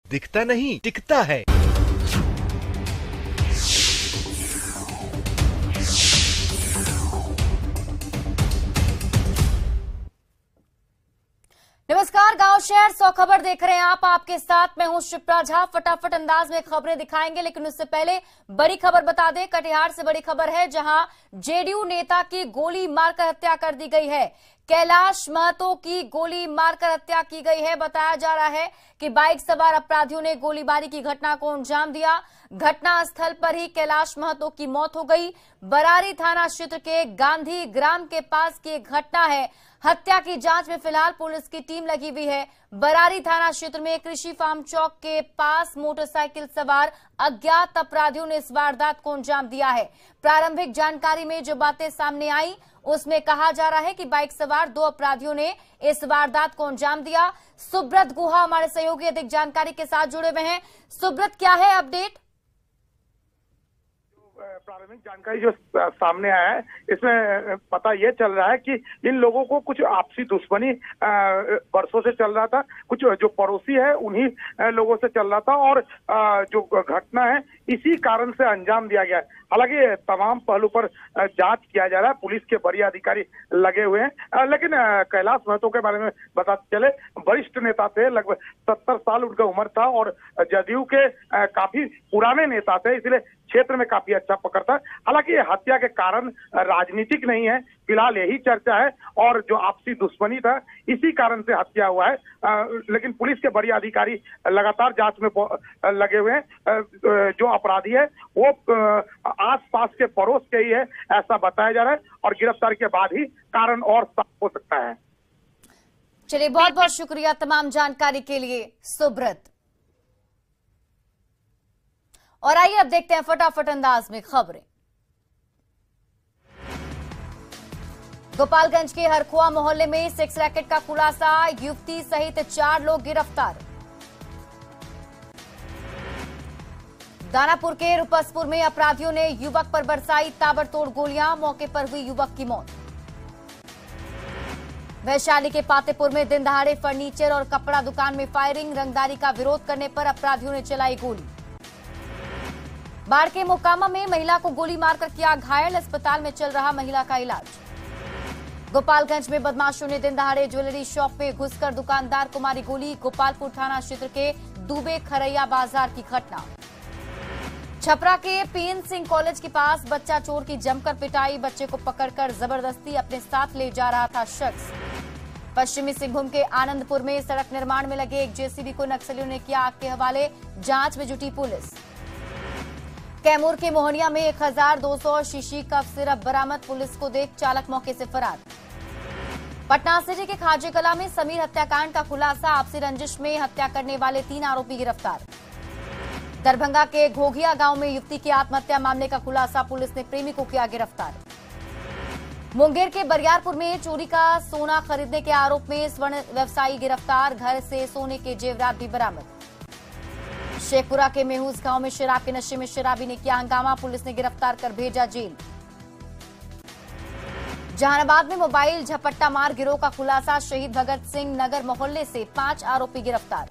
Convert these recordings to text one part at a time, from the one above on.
दिखता नहीं टिकता है। नमस्कार, गांव शहर 100 खबर देख रहे हैं आप। आपके साथ मैं हूं शिप्रा झा। फटाफट अंदाज में खबरें दिखाएंगे, लेकिन उससे पहले बड़ी खबर बता दें। कटिहार से बड़ी खबर है, जहां जेडीयू नेता की गोली मारकर हत्या कर दी गई है। कैलाश महतो की गोली मारकर हत्या की गई है। बताया जा रहा है कि बाइक सवार अपराधियों ने गोलीबारी की घटना को अंजाम दिया। घटना स्थल पर ही कैलाश महतो की मौत हो गई। बरारी थाना क्षेत्र के गांधी ग्राम के पास की एक घटना है। हत्या की जांच में फिलहाल पुलिस की टीम लगी हुई है। बरारी थाना क्षेत्र में कृषि फार्म चौक के पास मोटरसाइकिल सवार अज्ञात अपराधियों ने इस वारदात को अंजाम दिया है। प्रारंभिक जानकारी में जो बातें सामने आई, उसमें कहा जा रहा है कि बाइक सवार 2 अपराधियों ने इस वारदात को अंजाम दिया। सुब्रत गुहा हमारे सहयोगी अधिक जानकारी के साथ जुड़े हुए हैं। सुब्रत, क्या है अपडेट? प्रारंभिक जानकारी जो सामने आया है, इसमें पता ये चल रहा है कि इन लोगों को कुछ आपसी दुश्मनी वर्षों से चल रहा था। कुछ जो पड़ोसी है उन्हीं लोगों से चल रहा था, और जो घटना है इसी कारण से अंजाम दिया गया है। हालांकि तमाम पहलू पर जांच किया जा रहा है। पुलिस के बड़े अधिकारी लगे हुए हैं, लेकिन कैलाश महतो के बारे में बता चले, वरिष्ठ नेता थे। लगभग 70 साल उनका उम्र था और जदयू के काफी पुराने नेता थे, इसलिए क्षेत्र में काफी अच्छा पकड़ था। हालांकि हत्या के कारण राजनीतिक नहीं है, फिलहाल यही चर्चा है, और जो आपसी दुश्मनी था इसी कारण से हत्या हुआ है। लेकिन पुलिस के बड़े अधिकारी लगातार जांच में लगे हुए हैं। जो अपराधी है वो आसपास के पड़ोस के ही है, ऐसा बताया जा रहा है, और गिरफ्तारी के बाद ही कारण और साफ हो सकता है। चलिए, बहुत बहुत शुक्रिया तमाम जानकारी के लिए सुब्रत। और आइए अब देखते हैं फटाफट अंदाज में खबरें। गोपालगंज के हरखुआ मोहल्ले में सेक्स रैकेट का खुलासा, युवती सहित 4 लोग गिरफ्तार। दानापुर के रुपसपुर में अपराधियों ने युवक पर बरसाई ताबड़तोड़ गोलियां, मौके पर हुई युवक की मौत। वैशाली के पातेपुर में दिन दहाड़े फर्नीचर और कपड़ा दुकान में फायरिंग, रंगदारी का विरोध करने पर अपराधियों ने चलाई गोली। बाढ़ के मोकामा में महिला को गोली मारकर किया घायल, अस्पताल में चल रहा महिला का इलाज। गोपालगंज में बदमाशों ने दिन दहाड़े ज्वेलरी शॉप में घुसकर दुकानदार को मारी गोली, गोपालपुर थाना क्षेत्र के दुबे खरैया बाजार की घटना। छपरा के पीएन सिंह कॉलेज के पास बच्चा चोर की जमकर पिटाई, बच्चे को पकड़कर जबरदस्ती अपने साथ ले जा रहा था शख्स। पश्चिमी सिंहभूम के आनंदपुर में सड़क निर्माण में लगे एक जेसीबी को नक्सलियों ने किया आग के हवाले, जांच में जुटी पुलिस। कैमूर के मोहनिया में 1200 शीशी कफ सिरप बरामद, पुलिस को देख चालक मौके से फरार। पटना सिटी के खाजे कला में समीर हत्याकांड का खुलासा, आपसी रंजिश में हत्या करने वाले 3 आरोपी गिरफ्तार। दरभंगा के घोघिया गांव में युवती की आत्महत्या मामले का खुलासा, पुलिस ने प्रेमी को किया गिरफ्तार। मुंगेर के बरियारपुर में चोरी का सोना खरीदने के आरोप में स्वर्ण व्यवसायी गिरफ्तार, घर से सोने के जेवरात भी बरामद। शेखपुरा के मेहूज गांव में शराब के नशे में शराबी ने किया हंगामा, पुलिस ने गिरफ्तार कर भेजा जेल। जहानाबाद में मोबाइल झपट्टा मार गिरोह का खुलासा, शहीद भगत सिंह नगर मोहल्ले से 5 आरोपी गिरफ्तार।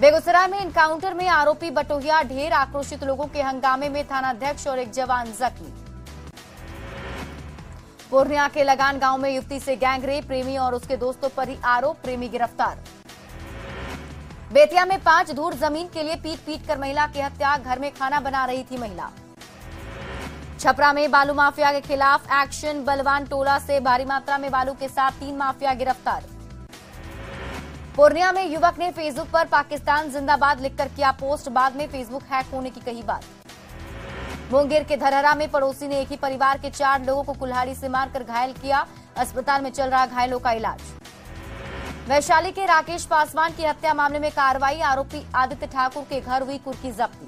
बेगूसराय में एनकाउंटर में आरोपी बटोहिया ढेर, आक्रोशित लोगों के हंगामे में थानाध्यक्ष और एक जवान जख्मी। पूर्णिया के लगान गांव में युवती से गैंगरेप, प्रेमी और उसके दोस्तों पर ही आरोप, प्रेमी गिरफ्तार। बेतिया में 5 धूर जमीन के लिए पीट पीट कर महिला की हत्या, घर में खाना बना रही थी महिला। छपरा में बालू माफिया के खिलाफ एक्शन, बलवान टोला से भारी मात्रा में बालू के साथ 3 माफिया गिरफ्तार। पूर्णिया में युवक ने फेसबुक पर पाकिस्तान जिंदाबाद लिखकर किया पोस्ट, बाद में फेसबुक हैक होने की कही बात। मुंगेर के धरहरा में पड़ोसी ने एक ही परिवार के 4 लोगों को कुल्हाड़ी से मारकर घायल किया, अस्पताल में चल रहा घायलों का इलाज। वैशाली के राकेश पासवान की हत्या मामले में कार्रवाई, आरोपी आदित्य ठाकुर के घर हुई कुर्की जब्ती।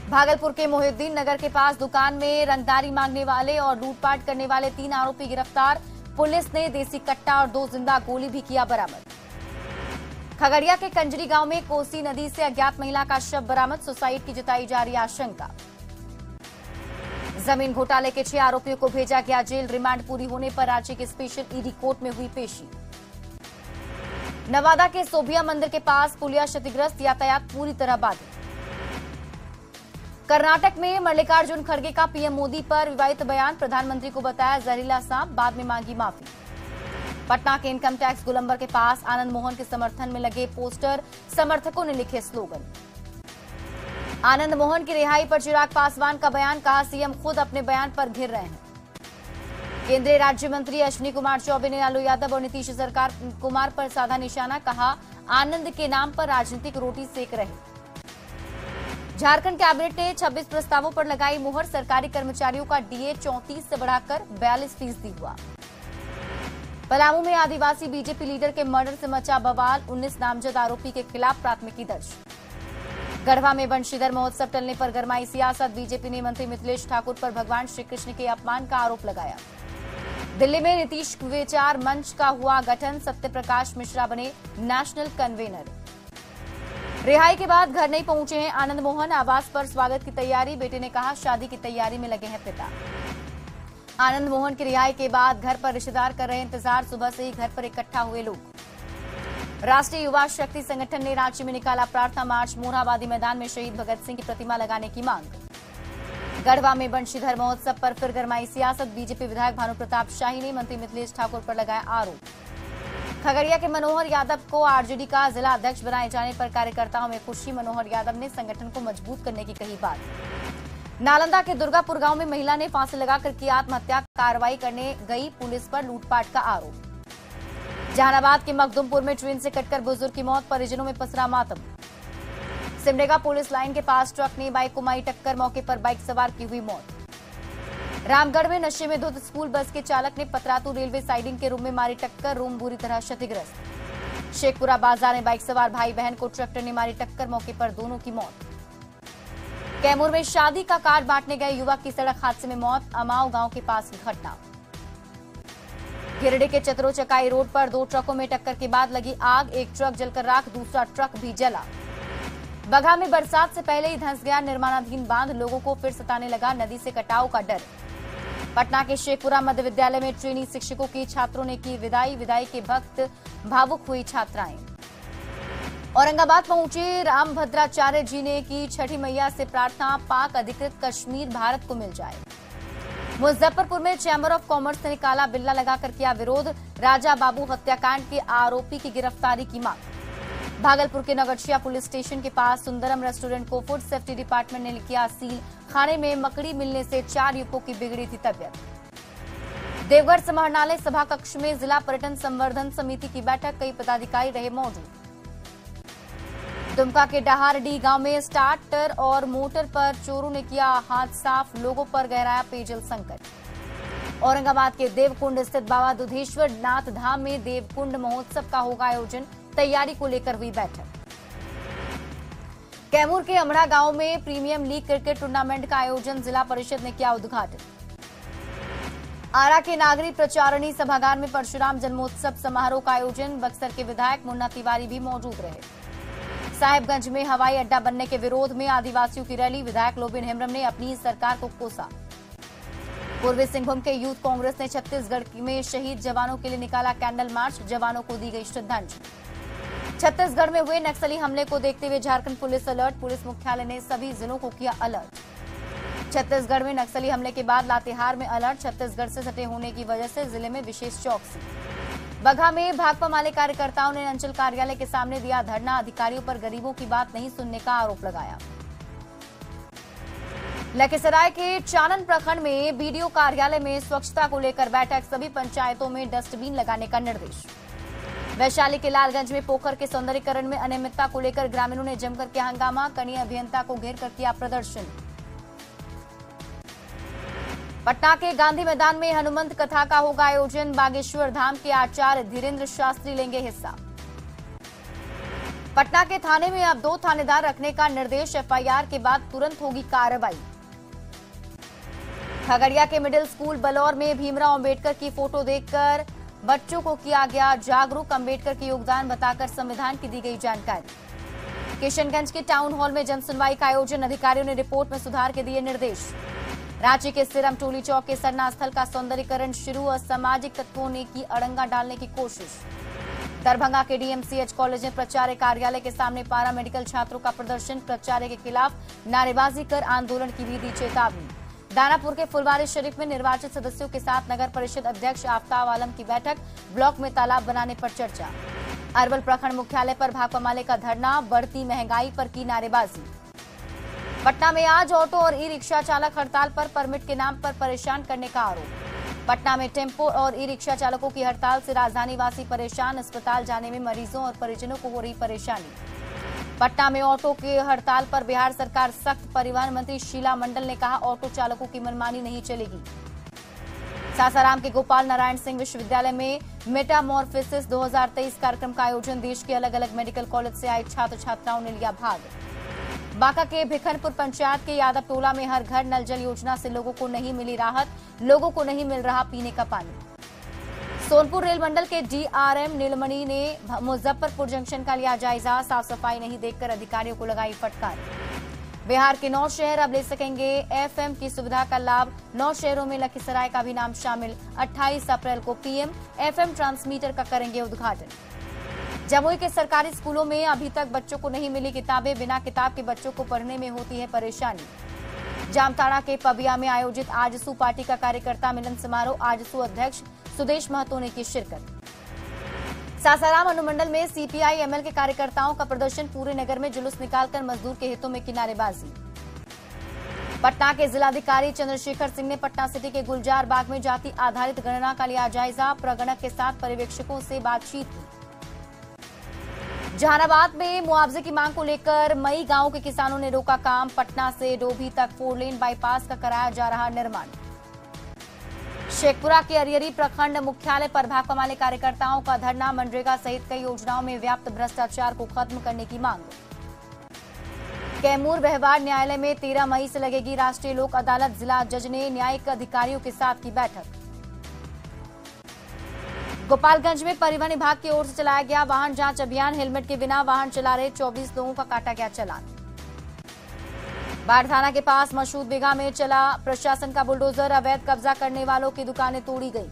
भागलपुर के मोहिउद्दीन नगर के पास दुकान में रंगदारी मांगने वाले और लूटपाट करने वाले 3 आरोपी गिरफ्तार, पुलिस ने देसी कट्टा और 2 जिंदा गोली भी किया बरामद। खगड़िया के कंजरी गांव में कोसी नदी से अज्ञात महिला का शव बरामद, सुसाइड की जताई जा रही आशंका। जमीन घोटाले के 6 आरोपियों को भेजा गया जेल, रिमांड पूरी होने पर रांची के स्पेशल ईडी कोर्ट में हुई पेशी। नवादा के सोभिया मंदिर के पास पुलिया क्षतिग्रस्त, यातायात पूरी तरह बाधित। कर्नाटक में मल्लिकार्जुन खड़गे का पीएम मोदी पर विवादित बयान, प्रधानमंत्री को बताया जहरीला सांप, बाद में मांगी माफी। पटना के इनकम टैक्स गोलंबर के पास आनंद मोहन के समर्थन में लगे पोस्टर, समर्थकों ने लिखे स्लोगन। आनंद मोहन की रिहाई पर चिराग पासवान का बयान, कहा सीएम खुद अपने बयान पर घिर रहे हैं। केंद्रीय राज्य मंत्री अश्विनी कुमार चौबे ने लालू यादव और नीतीश सरकार कुमार पर साधा निशाना, कहा आनंद के नाम पर राजनीतिक रोटी सेक रहे। झारखंड कैबिनेट ने 26 प्रस्तावों पर लगाई मुहर, सरकारी कर्मचारियों का डीए 34 से बढ़ाकर 42% हुआ। पलामू में आदिवासी बीजेपी लीडर के मर्डर से मचा बवाल, 19 नामजद आरोपी के खिलाफ प्राथमिकी दर्ज। गढ़वा में बंशीधर महोत्सव टलने पर गरमाई सियासत, बीजेपी ने मंत्री मिथिलेश ठाकुर पर भगवान श्रीकृष्ण के अपमान का आरोप लगाया। दिल्ली में नीतीश विचार मंच का हुआ गठन, सत्यप्रकाश मिश्रा बने नेशनल कन्वेनर। रिहाई के बाद घर नहीं पहुंचे हैं आनंद मोहन, आवास पर स्वागत की तैयारी, बेटे ने कहा शादी की तैयारी में लगे हैं पिता। आनंद मोहन की रिहाई के बाद घर पर रिश्तेदार कर रहे इंतजार, सुबह से ही घर पर इकट्ठा हुए लोग। राष्ट्रीय युवा शक्ति संगठन ने रांची में निकाला प्रार्थना मार्च, मोरहाबादी मैदान में शहीद भगत सिंह की प्रतिमा लगाने की मांग। गढ़वा में बंशीधर महोत्सव पर फिर गरमाई सियासत, बीजेपी विधायक भानु प्रताप शाही ने मंत्री मिथिलेश ठाकुर पर लगाया आरोप। खगड़िया के मनोहर यादव को आरजेडी का जिला अध्यक्ष बनाए जाने पर कार्यकर्ताओं में खुशी, मनोहर यादव ने संगठन को मजबूत करने की कही बात। नालंदा के दुर्गापुर गांव में महिला ने फांसी लगाकर की आत्महत्या, कार्रवाई करने गई पुलिस पर लूटपाट का आरोप। जहानाबाद के मखदुमपुर में ट्रेन से कटकर बुजुर्ग की मौत, परिजनों में पसरा मातम। सिमडेगा पुलिस लाइन के पास ट्रक ने बाइक को मारी टक्कर, मौके पर बाइक सवार की हुई मौत। रामगढ़ में नशे में धुत स्कूल बस के चालक ने पतरातू रेलवे साइडिंग के रूम में मारी टक्कर, रूम बुरी तरह क्षतिग्रस्त। शेखपुरा बाजार में बाइक सवार भाई बहन को ट्रैक्टर ने मारी टक्कर, मौके पर दोनों की मौत। कैमूर में शादी का कार्ड बांटने गए युवक की सड़क हादसे में मौत, अमाव गांव के पास की घटना। गिरिडीह के चतरो चकाई रोड पर 2 ट्रकों में टक्कर के बाद लगी आग, एक ट्रक जलकर राख, दूसरा ट्रक भी जला। बगहा में बरसात से पहले ही धंस गया निर्माणाधीन बांध, लोगों को फिर सताने लगा नदी से कटाव का डर। पटना के शेखपुरा मध्य विद्यालय में ट्रेनी शिक्षकों की छात्रों ने की विदाई, विदाई के वक्त भावुक हुई छात्राएं। औरंगाबाद पहुंचे रामभद्राचार्य जी ने की छठी मैया से प्रार्थना, पाक अधिकृत कश्मीर भारत को मिल जाए। मुजफ्फरपुर में चैंबर ऑफ कॉमर्स ने काला बिल्ला लगाकर किया विरोध, राजा बाबू हत्याकांड के आरोपी की गिरफ्तारी की मांग। भागलपुर के नगरचिया पुलिस स्टेशन के पास सुंदरम रेस्टोरेंट को फूड सेफ्टी डिपार्टमेंट ने किया सील, खाने में मकड़ी मिलने से 4 युवकों की बिगड़ी थी तबियत। देवघर समाहरणालय सभा कक्ष में जिला पर्यटन संवर्धन समिति की बैठक, कई पदाधिकारी रहे मौजूद। दुमका के डहारडीह गांव में स्टार्टर और मोटर पर चोरों ने किया हाथ साफ, लोगों पर गहराया पेयजल संकट। औरंगाबाद के देवकुंड स्थित बाबा दुधेश्वर नाथ धाम में देवकुंड महोत्सव का होगा आयोजन, तैयारी को लेकर हुई बैठक। कैमूर के अमड़ा गांव में प्रीमियम लीग क्रिकेट टूर्नामेंट का आयोजन, जिला परिषद ने किया उद्घाटन। आरा के नागरी प्रचारणी सभागार में परशुराम जन्मोत्सव समारोह का आयोजन, बक्सर के विधायक मुन्ना तिवारी भी मौजूद रहे। साहेबगंज में हवाई अड्डा बनने के विरोध में आदिवासियों की रैली, विधायक लोबिन हेम्ब्रम ने अपनी सरकार को कोसा। पूर्वी सिंहभूम के यूथ कांग्रेस ने छत्तीसगढ़ में शहीद जवानों के लिए निकाला कैंडल मार्च, जवानों को दी गई श्रद्धांजलि। छत्तीसगढ़ में हुए नक्सली हमले को देखते हुए झारखंड पुलिस अलर्ट, पुलिस मुख्यालय ने सभी जिलों को किया अलर्ट। छत्तीसगढ़ में नक्सली हमले के बाद लातेहार में अलर्ट, छत्तीसगढ़ से सटे होने की वजह से जिले में विशेष चौकसी। बगहा में भाकपा माले कार्यकर्ताओं ने अंचल कार्यालय के सामने दिया धरना, अधिकारियों पर गरीबों की बात नहीं सुनने का आरोप लगाया। लखीसराय के चानन प्रखंड में बीडीओ कार्यालय में स्वच्छता को लेकर बैठक, सभी पंचायतों में डस्टबिन लगाने का निर्देश। वैशाली के लालगंज में पोखर के सौंदर्यीकरण में अनियमितता को लेकर ग्रामीणों ने जमकर किया हंगामा, कनीय अभियंता को घेर कर किया प्रदर्शन। पटना के गांधी मैदान में हनुमंत कथा का होगा आयोजन, बागेश्वर धाम के आचार्य धीरेन्द्र शास्त्री लेंगे हिस्सा। पटना के थाने में अब 2 थानेदार रखने का निर्देश, एफआईआर के बाद तुरंत होगी कार्रवाई। खगड़िया के मिडिल स्कूल बलौर में भीमराव अंबेडकर की फोटो देखकर बच्चों को किया गया जागरूक, अंबेडकर के योगदान बताकर संविधान की दी गई जानकारी। किशनगंज के टाउन हॉल में जनसुनवाई का आयोजन, अधिकारियों ने रिपोर्ट में सुधार के दिए निर्देश। रांची के सिरम टोली चौक के सरना स्थल का सौंदर्यीकरण शुरू, असामाजिक तत्वों ने की अड़ंगा डालने की कोशिश। दरभंगा के डीएमसीएच कॉलेज में प्राचार्य कार्यालय के सामने पारा मेडिकल छात्रों का प्रदर्शन, प्राचार्य के खिलाफ नारेबाजी कर आंदोलन की भी दी चेतावनी। दानापुर के फुलवारी शरीफ में निर्वाचित सदस्यों के साथ नगर परिषद अध्यक्ष आफ्ताब आलम की बैठक, ब्लॉक में तालाब बनाने पर चर्चा। अरवल प्रखंड मुख्यालय पर भाकपा माले का धरना, बढ़ती महंगाई पर की नारेबाजी। पटना में आज ऑटो और ई रिक्शा चालक हड़ताल पर, परमिट के नाम पर परेशान करने का आरोप। पटना में टेम्पो और ई रिक्शा चालकों की हड़ताल से राजधानी वासी परेशान, अस्पताल जाने में मरीजों और परिजनों को हो रही परेशानी। पटना में ऑटो की हड़ताल पर बिहार सरकार सख्त, परिवहन मंत्री शीला मंडल ने कहा ऑटो चालकों की मनमानी नहीं चलेगी। सासाराम के गोपाल नारायण सिंह विश्वविद्यालय में मेटामॉर्फोसिस 2023 कार्यक्रम का आयोजन, देश के अलग अलग मेडिकल कॉलेज से आए छात्र छात्राओं ने लिया भाग। बांका के भिखनपुर पंचायत के यादव टोला में हर घर नल जल योजना से लोगों को नहीं मिली राहत, लोगों को नहीं मिल रहा पीने का पानी। सोनपुर रेल मंडल के डीआरएम नीलमणि ने मुजफ्फरपुर जंक्शन का लिया जायजा, साफ सफाई नहीं देखकर अधिकारियों को लगाई फटकार। बिहार के 9 शहर अब ले सकेंगे एफएम की सुविधा का लाभ, 9 शहरों में लखीसराय का भी नाम शामिल। 28 अप्रैल को पीएम एफएम ट्रांसमीटर का करेंगे उद्घाटन। जमुई के सरकारी स्कूलों में अभी तक बच्चों को नहीं मिली किताबें, बिना किताब के बच्चों को पढ़ने में होती है परेशानी। जामताड़ा के पबिया में आयोजित आजसू पार्टी का कार्यकर्ता मिलन समारोह, आजसू अध्यक्ष सुदेश महतो ने की शिरकत। सासाराम अनुमंडल में सीपीआई एमएल के कार्यकर्ताओं का प्रदर्शन, पूरे नगर में जुलूस निकालकर मजदूर के हितों में की नारेबाजी। पटना के जिलाधिकारी चंद्रशेखर सिंह ने पटना सिटी के गुलजार बाग में जाति आधारित गणना का लिया जायजा, प्रगणक के साथ पर्यवेक्षकों से बातचीत की। जहानाबाद में मुआवजे की मांग को लेकर मई गांव के किसानों ने रोका काम, पटना से डोभी तक 4 लेन बाईपास का कराया जा रहा निर्माण। शेखपुरा के अरियरी प्रखंड मुख्यालय पर भाकपा माले कार्यकर्ताओं का धरना, मनरेगा सहित कई योजनाओं में व्याप्त भ्रष्टाचार को खत्म करने की मांग। कैमूर व्यवहार न्यायालय में 13 मई से लगेगी राष्ट्रीय लोक अदालत, जिला जज ने न्यायिक अधिकारियों के साथ की बैठक। गोपालगंज में परिवहन विभाग की ओर से चलाया गया वाहन जांच अभियान, हेलमेट के बिना वाहन चला रहे 24 लोगों का काटा गया चालान। बाढ़ थाना के पास मशहूद बिघा में चला प्रशासन का बुलडोजर, अवैध कब्जा करने वालों की दुकानें तोड़ी गई।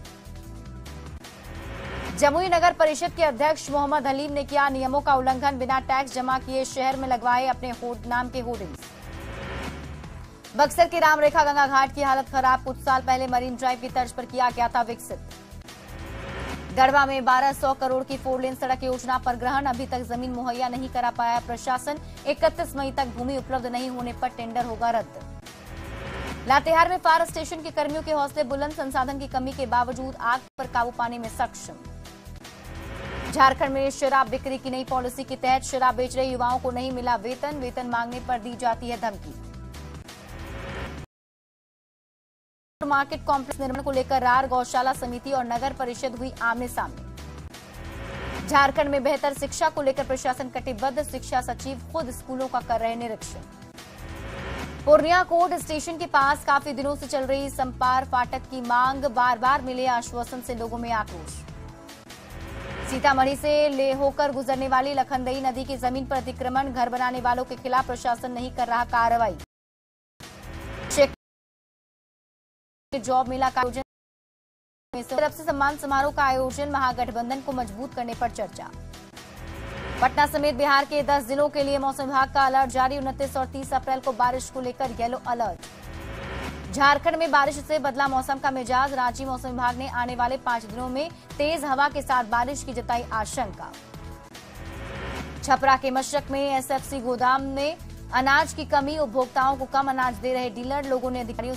जमुई नगर परिषद के अध्यक्ष मोहम्मद हलीम ने किया नियमों का उल्लंघन, बिना टैक्स जमा किए शहर में लगवाए अपने नाम के होर्डिंग्स। बक्सर के रामरेखा गंगा घाट की हालत खराब, कुछ साल पहले मरीन ड्राइव की तर्ज पर किया गया था विकसित। गढ़वा में 1200 करोड़ की 4 लेन सड़क योजना पर ग्रहण, अभी तक जमीन मुहैया नहीं करा पाया प्रशासन, 31 मई तक भूमि उपलब्ध नहीं होने पर टेंडर होगा रद्द। लातेहार में फायर स्टेशन के कर्मियों के हौसले बुलंद, संसाधन की कमी के बावजूद आग पर काबू पाने में सक्षम। झारखंड में शराब बिक्री की नई पॉलिसी के तहत शराब बेच रहे युवाओं को नहीं मिला वेतन, वेतन मांगने पर दी जाती है धमकी। मार्केट कॉम्प्लेक्स निर्माण को लेकर रार, गौशाला समिति और नगर परिषद हुई आमने सामने। झारखंड में बेहतर शिक्षा को लेकर प्रशासन कटिबद्ध, शिक्षा सचिव खुद स्कूलों का कर रहे निरीक्षण। पूर्णिया कोर्ट स्टेशन के पास काफी दिनों से चल रही संपार फाटक की मांग, बार बार मिले आश्वासन से लोगों में आक्रोश। सीतामढ़ी से ले होकर गुजरने वाली लखनदई नदी की जमीन पर अतिक्रमण, घर बनाने वालों के खिलाफ प्रशासन नहीं कर रहा कार्रवाई। जॉब मेला का आयोजन, तरफ से सम्मान समारोह का आयोजन, महागठबंधन को मजबूत करने पर चर्चा। पटना समेत बिहार के 10 जिलों के लिए मौसम विभाग का अलर्ट जारी, 29 और 30 अप्रैल को बारिश को लेकर येलो अलर्ट। झारखंड में बारिश से बदला मौसम का मिजाज, रांची मौसम विभाग ने आने वाले 5 दिनों में तेज हवा के साथ बारिश की जताई आशंका। छपरा के मशरक में एसएफसी गोदाम में अनाज की कमी, उपभोक्ताओं को कम अनाज दे रहे डीलर, लोगों ने अधिकारियों